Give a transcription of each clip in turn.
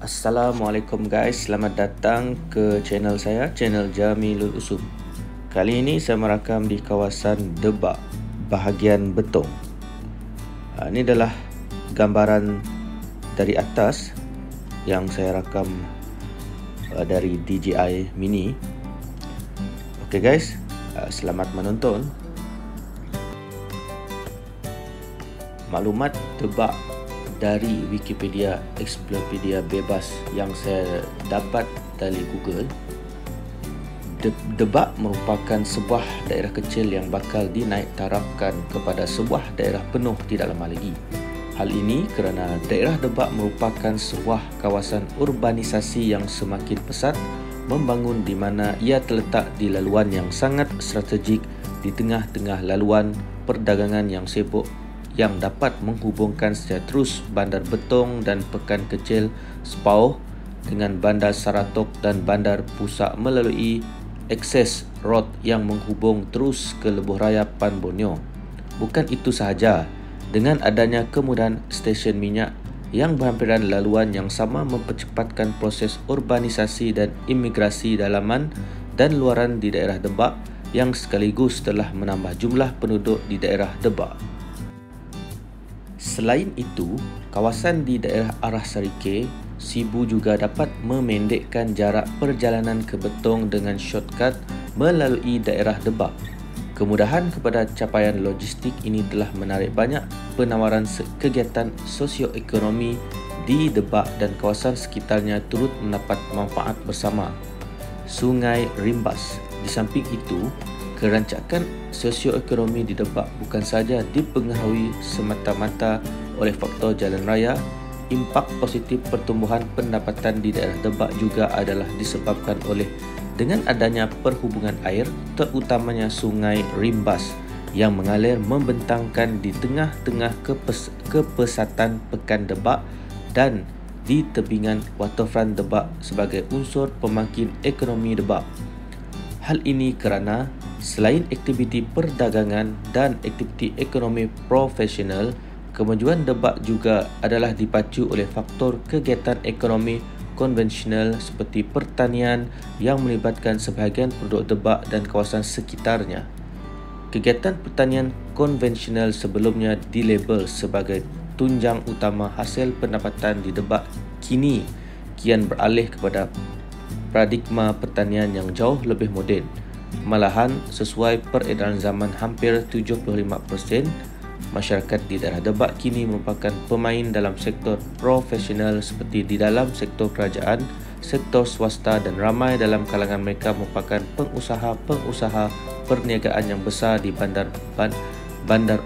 Assalamualaikum guys, selamat datang ke channel saya, channel Jamilul Usum. Kali ini saya merakam di kawasan Debak, bahagian Betong. Ini adalah gambaran dari atas yang saya rakam dari DJI Mini. Oke guys, selamat menonton. Maklumat Debak dari Wikipedia Explopedia bebas yang saya dapat dari Google. Debak merupakan sebuah daerah kecil yang bakal dinaik tarafkan kepada sebuah daerah penuh tidak lama lagi. Hal ini kerana daerah Debak merupakan sebuah kawasan urbanisasi yang semakin pesat membangun di mana ia terletak di laluan yang sangat strategik di tengah-tengah laluan perdagangan yang sibuk yang dapat menghubungkan secara terus Bandar Betong dan Pekan Kecil Sepauh dengan Bandar Saratok dan Bandar Pusak melalui akses road yang menghubung terus ke Lebuh Raya Pan Borneo. Bukan itu sahaja, dengan adanya kemudahan stesen minyak yang berhampiran laluan yang sama mempercepatkan proses urbanisasi dan imigrasi dalaman dan luaran di daerah Debak yang sekaligus telah menambah jumlah penduduk di daerah Debak. Selain itu, kawasan di daerah arah Sarike, Sibu juga dapat memendekkan jarak perjalanan ke Betong dengan shortcut melalui daerah Debak. Kemudahan kepada capaian logistik ini telah menarik banyak penawaran kegiatan sosioekonomi di Debak dan kawasan sekitarnya turut mendapat manfaat bersama. Sungai Rimbas. Di samping itu, kerancakan sosioekonomi di Debak bukan sahaja dipengaruhi semata-mata oleh faktor jalan raya. Impak positif pertumbuhan pendapatan di daerah Debak juga adalah disebabkan oleh dengan adanya perhubungan air, terutamanya Sungai Rimbas yang mengalir membentangkan di tengah-tengah kepesatan Pekan Debak dan di tebingan waterfront Debak sebagai unsur pembangkit ekonomi Debak. Hal ini kerana selain aktiviti perdagangan dan aktiviti ekonomi profesional, kemajuan Debak juga adalah dipacu oleh faktor kegiatan ekonomi konvensional seperti pertanian yang melibatkan sebahagian penduduk Debak dan kawasan sekitarnya. Kegiatan pertanian konvensional sebelumnya dilabel sebagai tunjang utama hasil pendapatan di Debak kini kian beralih kepada paradigma pertanian yang jauh lebih moden. Malahan, sesuai peredaran zaman, hampir 75% masyarakat di daerah Debak kini merupakan pemain dalam sektor profesional seperti di dalam sektor kerajaan, sektor swasta dan ramai dalam kalangan mereka merupakan pengusaha-pengusaha perniagaan yang besar di bandar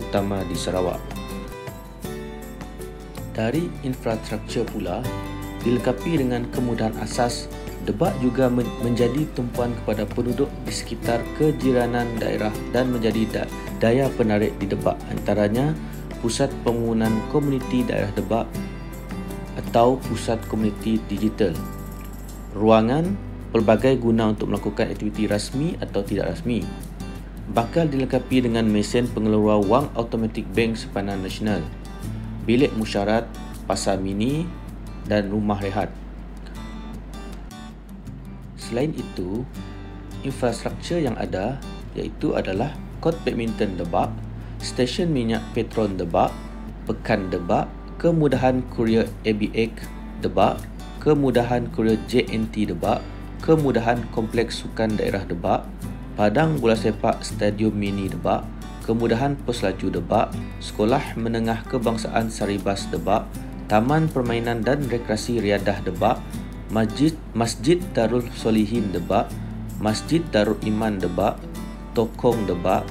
utama di Sarawak. Dari infrastruktur pula, dilengkapi dengan kemudahan asas, Debak juga menjadi tumpuan kepada penduduk di sekitar kejiranan daerah dan menjadi daya penarik di Debak, antaranya pusat pembangunan komuniti daerah Debak atau pusat komuniti digital, ruangan pelbagai guna untuk melakukan aktiviti rasmi atau tidak rasmi, bakal dilengkapi dengan mesin pengeluar wang automatik bank sepadan nasional, bilik musyarat, pasar mini dan rumah rehat. Selain itu, infrastruktur yang ada iaitu adalah kort badminton Debak, stesen minyak Petron Debak, Pekan Debak, kemudahan kurier ABX Debak, kemudahan kurier JNT Debak, kemudahan kompleks sukan daerah Debak, padang bola sepak Stadium Mini Debak, kemudahan peselaju Debak, Sekolah Menengah Kebangsaan Saribas Debak, Taman Permainan dan Rekreasi Riadah Debak, Masjid Darul Solihin Debak, Masjid Darul Iman Debak, Tokong Debak,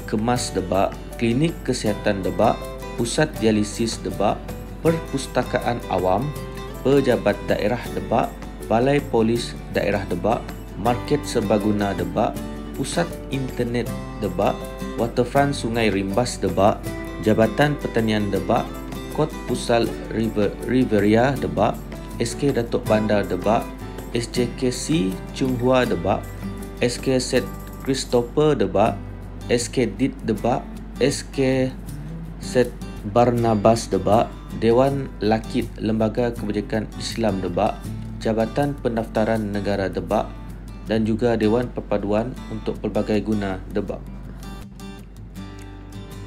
Kemas Debak, Klinik Kesihatan Debak, Pusat Dialisis Debak, Perpustakaan Awam, Pejabat Daerah Debak, Balai Polis Daerah Debak, Market Serbaguna Debak, Pusat Internet Debak, Waterfront Sungai Rimbas Debak, Jabatan Pertanian Debak, Kot Pusat Riveria Debak, SK Datuk Bandar Debak, SJKC Chunghua Debak, SK Set Christopher Debak, SK Dit Debak, SK Set Barnabas Debak, Dewan Lakit Lembaga Kebajikan Islam Debak, Jabatan Pendaftaran Negara Debak dan juga Dewan Perpaduan untuk Pelbagai Guna Debak.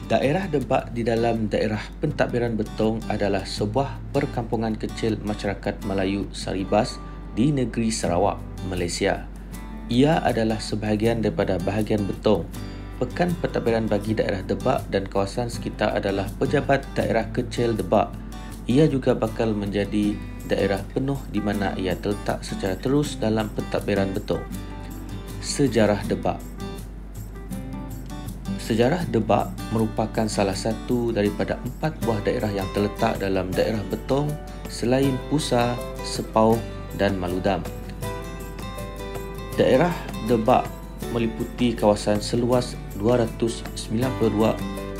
Daerah Debak di dalam daerah pentadbiran Betong adalah sebuah perkampungan kecil masyarakat Melayu Saribas di negeri Sarawak, Malaysia. Ia adalah sebahagian daripada bahagian Betong. Pekan pentadbiran bagi daerah Debak dan kawasan sekitar adalah Pejabat Daerah Kecil Debak. Ia juga bakal menjadi daerah penuh di mana ia terletak secara terus dalam pentadbiran Betong. Sejarah Debak. Sejarah Debak merupakan salah satu daripada 4 buah daerah yang terletak dalam daerah Betong selain Pusa, Sepauh dan Maludam. Daerah Debak meliputi kawasan seluas 292.15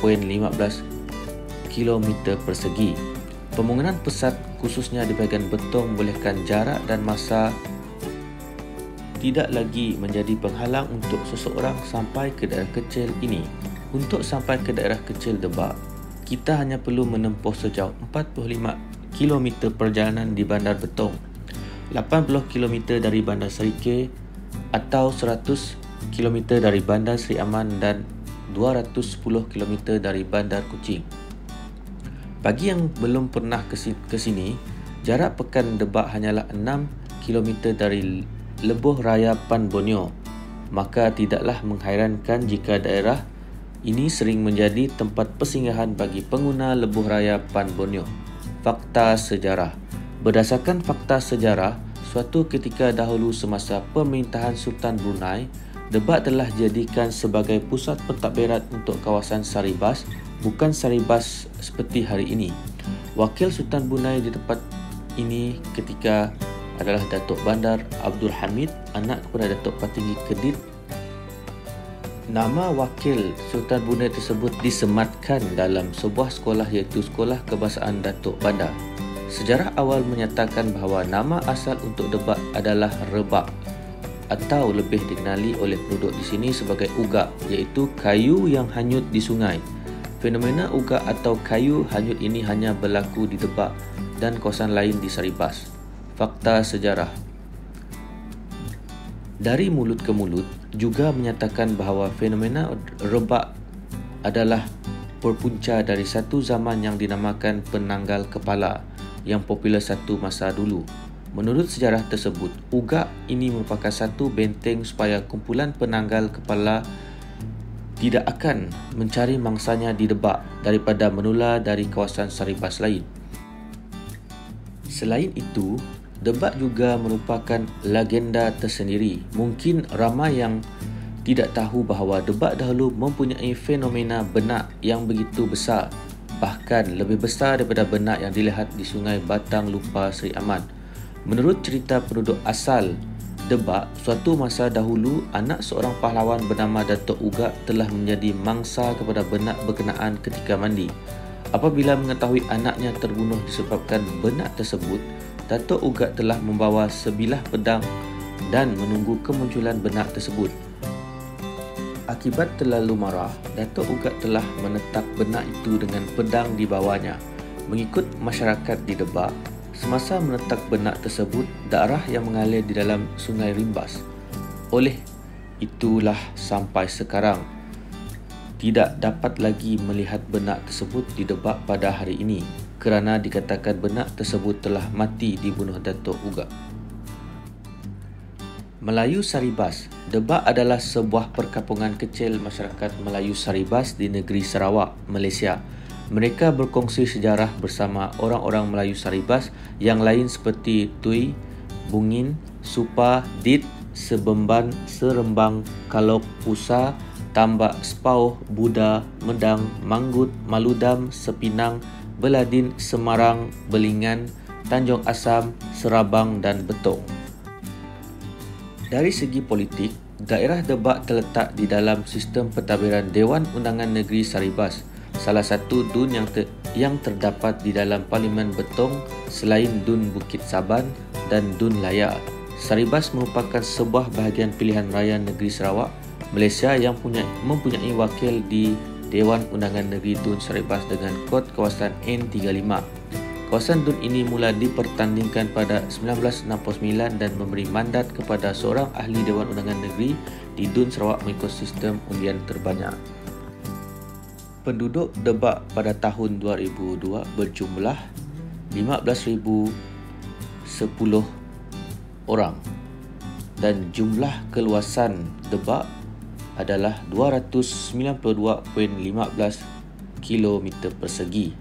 km persegi. Pembangunan pesat khususnya di bahagian Betong membolehkan jarak dan masa tidak lagi menjadi penghalang untuk seseorang sampai ke daerah kecil ini. Untuk sampai ke daerah kecil Debak, kita hanya perlu menempuh sejauh 45 km perjalanan di Bandar Betong, 80 km dari Bandar Serikay atau 100 km dari Bandar Seri Aman dan 210 km dari Bandar Kuching. Bagi yang belum pernah ke sini, jarak pekan Debak hanyalah 6 km dari Lebuh Raya Pan Borneo. Maka tidaklah menghairankan jika daerah ini sering menjadi tempat persinggahan bagi pengguna Lebuh Raya Pan Borneo. Fakta sejarah. Berdasarkan fakta sejarah, suatu ketika dahulu semasa pemerintahan Sultan Brunei, Debak telah dijadikan sebagai pusat pentadbiran untuk kawasan Saribas, bukan Saribas seperti hari ini. Wakil Sultan Brunei di tempat ini ketika adalah Datuk Bandar Abdul Hamid, anak kepada Datuk Patinggi Kedit. Nama wakil Sultan Brunei tersebut disematkan dalam sebuah sekolah iaitu Sekolah Kebangsaan Datuk Bandar. Sejarah awal menyatakan bahawa nama asal untuk Debak adalah Rebak atau lebih dikenali oleh penduduk di sini sebagai ugak, iaitu kayu yang hanyut di sungai. Fenomena ugak atau kayu hanyut ini hanya berlaku di Debak dan kawasan lain di Saribas. Fakta sejarah. Dari mulut ke mulut juga menyatakan bahawa fenomena rebak adalah berpunca dari satu zaman yang dinamakan penanggal kepala yang popular satu masa dulu. Menurut sejarah tersebut, ugak ini merupakan satu benteng supaya kumpulan penanggal kepala tidak akan mencari mangsanya di Debak daripada menular dari kawasan Saribas lain. Selain itu, Debak juga merupakan legenda tersendiri. Mungkin ramai yang tidak tahu bahawa Debak dahulu mempunyai fenomena benak yang begitu besar, bahkan lebih besar daripada benak yang dilihat di Sungai Batang Lupa Seri Aman. Menurut cerita penduduk asal Debak, suatu masa dahulu anak seorang pahlawan bernama Datuk Ugak telah menjadi mangsa kepada benak berkenaan ketika mandi. Apabila mengetahui anaknya terbunuh disebabkan benak tersebut, Datuk Ugak telah membawa sebilah pedang dan menunggu kemunculan benak tersebut. Akibat terlalu marah, Datuk Ugak telah menetak benak itu dengan pedang di bawahnya. Mengikut masyarakat di Debak, semasa menetak benak tersebut, darah yang mengalir di dalam sungai rimbas. Oleh itulah sampai sekarang tidak dapat lagi melihat benak tersebut di Debak pada hari ini kerana dikatakan benak tersebut telah mati dibunuh Datuk Ugak. Melayu Saribas. Debak adalah sebuah perkampungan kecil masyarakat Melayu Saribas di negeri Sarawak, Malaysia. Mereka berkongsi sejarah bersama orang-orang Melayu Saribas yang lain seperti Tui, Bungin, Supa, Dit, Sebemban, Serembang, Kalok, Pusa, Tambak, Sepauh, Buda, Medang, Manggut, Maludam, Sepinang, Beladin, Semarang, Belingan, Tanjung Asam, Serabang dan Betong. Dari segi politik, daerah Debak terletak di dalam sistem pentadbiran Dewan Undangan Negeri Saribas, salah satu dun yang terdapat di dalam Parlimen Betong selain Dun Bukit Saban dan Dun Layar. Saribas merupakan sebuah bahagian pilihan raya negeri Sarawak, Malaysia yang mempunyai wakil di Dewan Undangan Negeri Dun Saribas dengan kod kawasan N35. Kawasan DUN ini mula dipertandingkan pada 1969 dan memberi mandat kepada seorang ahli Dewan Undangan Negeri di DUN Sarawak mengikut sistem undian terbanyak. Penduduk Debak pada tahun 2002 berjumlah 15,010 orang dan jumlah keluasan Debak adalah 292.15 km persegi.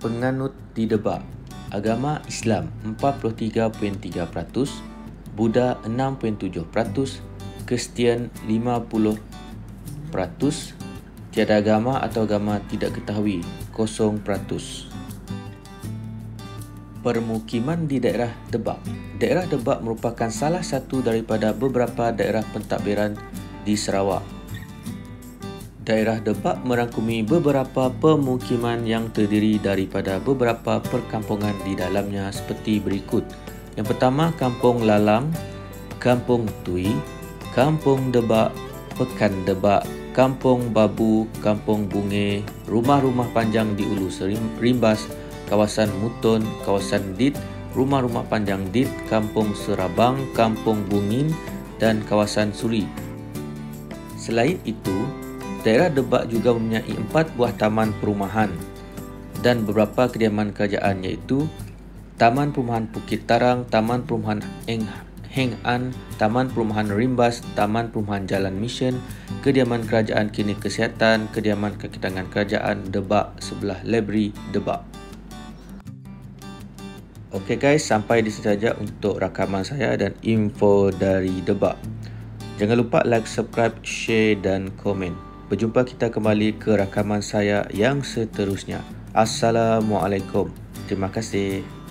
Penganut di Debak: agama Islam 43.3%, Buddha 6.7%, Kristian 50%, tiada agama atau agama tidak ketahui 0%. Permukiman di daerah Debak. Daerah Debak merupakan salah satu daripada beberapa daerah pentadbiran di Sarawak. Daerah Debak merangkumi beberapa pemukiman yang terdiri daripada beberapa perkampungan di dalamnya seperti berikut. Yang pertama, Kampung Lalang, Kampung Tui, Kampung Debak, Pekan Debak, Kampung Babu, Kampung Bunge, rumah-rumah panjang di Ulu Rimbas, kawasan Mutun, kawasan Dit, rumah-rumah panjang Dit, Kampung Serabang, Kampung Bungin dan kawasan Suri. Selain itu, daerah Debak juga mempunyai 4 buah taman perumahan dan beberapa kediaman kerajaan iaitu Taman Perumahan Bukit Tarang, Taman Perumahan Heng An, Taman Perumahan Rimbas, Taman Perumahan Jalan Mission, Kediaman Kerajaan Klinik Kesihatan, Kediaman Kaki Tangan Kerajaan Debak sebelah Library Debak. Okey guys, sampai di sini saja untuk rakaman saya dan info dari Debak. Jangan lupa like, subscribe, share dan komen. Berjumpa kita kembali ke rakaman saya yang seterusnya. Assalamualaikum. Terima kasih.